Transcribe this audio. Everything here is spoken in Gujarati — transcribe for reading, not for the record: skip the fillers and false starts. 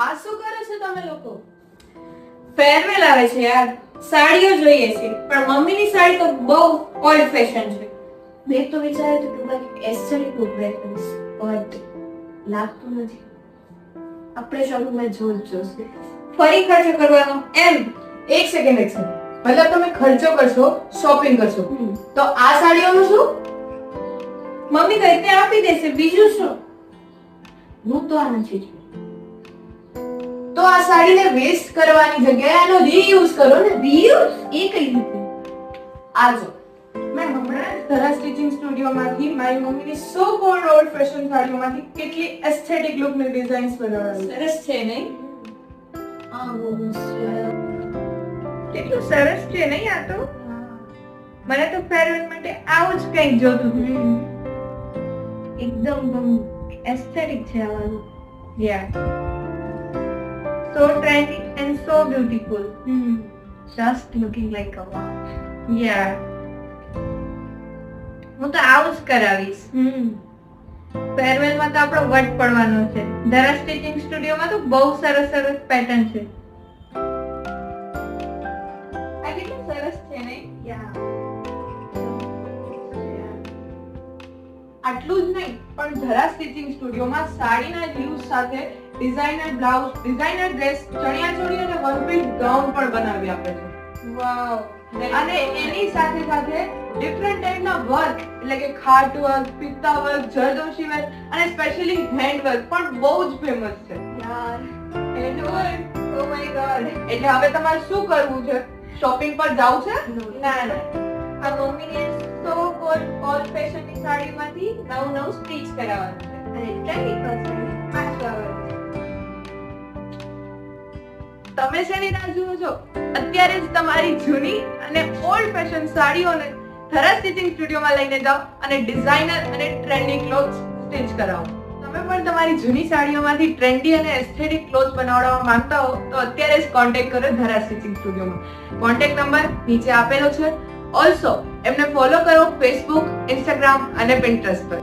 આ શું કરે છે તમે લોકો? ફેરવેલ આવે છે યાર, સાડીઓ જોઈએ છે, પણ મમ્મીની સાડી તો બહુ ઓલ્ડ ફેશન છે. મેં તો વિચાર્યું હતું કે કંઈક એસ્થેટિક લુક વેર કરીશ, બટ લાગતું નથી. આપણે શોપિંગમાં જોશે. ફરી ખર્ચો કરવાનો એમ. એક સેકન્ડ. મતલબ તમે ખર્ચો કરશો, શોપિંગ કરશો, તો આ સાડીઓનું શું? મમ્મી કઈ રીતે આપી દેશે, બીજું શું? હું તો આ નથી. તો આ સાડીને વેસ્ટ કરવાની જગ્યાએ આનો રીયુઝ કરો ને. રીયુઝ? એ કઈ રીતે? આ જો, મેં હમણાં જ ધરા સ્ટિચિંગ સ્ટુડિયોમાંથી મારી મમ્મીની સો કોલ્ડ ઓલ્ડ ફેશન સાડીઓમાંથી કેટલી એસ્થેટિક લુકની ડિઝાઇન્સ બનાવડાવી. સરસ છે નહીં? આ બહુ મસ્ત છે. કેટલું સરસ છે નહીં આ તો? મને તો ફેરવેલ માટે આવું જ કંઈક જોતું હતું. એકદમ એસ્થેટિક છે આ વાળું. Yeah. So trendy and so beautiful. Just looking like a wow. Yeah. હું તો આવું જ કરાવીશ. ફેરવેલ માં તો આપણો વટ પડવાનો છે. ધરા સ્ટિચિંગ સ્ટુડિયોમાં તો બહુ સરસ સરસ પેટર્ન છે. આ કેટલું સરસ છે નહીં? આટલું જ નહીં, પણ ધરા સ્ટિચિંગ સ્ટુડિયોમાં સાડીના યુઝ સાથે ડિઝાઇનર બ્લાઉઝ, ડિઝાઇનર ડ્રેસ, ચણિયાચોળી અને વન પીસ ગાઉન પણ બનાવી આપે છે. વાવ. અને એની સાથે સાથે ડિફરન્ટ ટાઈપના વર્ક, એટલે કે ખાટ વર્ક, પિત્તા વર્ક, જરદોશી વર્ક અને સ્પેશિયલી હેન્ડ વર્ક પણ બહુ જ ફેમસ છે. યાર, hand work, oh my God. એટલે હવે તમારે શું કરવું છે? શોપિંગ પર જાવું છે? ના આ મમ્મીને સો ઓલ્ડ ફેશન ની સાડીમાંથી નવું સ્ટીચ કરાવવાનું છે અને ટ્રેન્ડિંગ કરશે પાછું આવવાનું છે. તમે શેની રાહ જુઓ છો? અત્યારે જ તમારી જૂની અને ઓલ્ડ ફેશન સાડીઓને ધરા સ્ટિચિંગ સ્ટુડિયોમાં લઈને જાઓ અને ડિઝાઇનર અને ટ્રેન્ડી ક્લોથ્સ સ્ટિચ કરાવો. તમે પણ તમારી જૂની સાડીઓમાંથી ટ્રેન્ડી અને એસ્થેટિક ક્લોથ્સ બનાવવા માંગતા હો તો અત્યારે જ કોન્ટેક્ટ કરો ધરા સ્ટિચિંગ સ્ટુડિયોમાં. કોન્ટેક્ટ નંબર નીચે આપેલો છે. ઓલ્સો એમને ફોલો કરો ફેસબુક, ઇન્સ્ટાગ્રામ અને પિન્ટરેસ્ટ પર.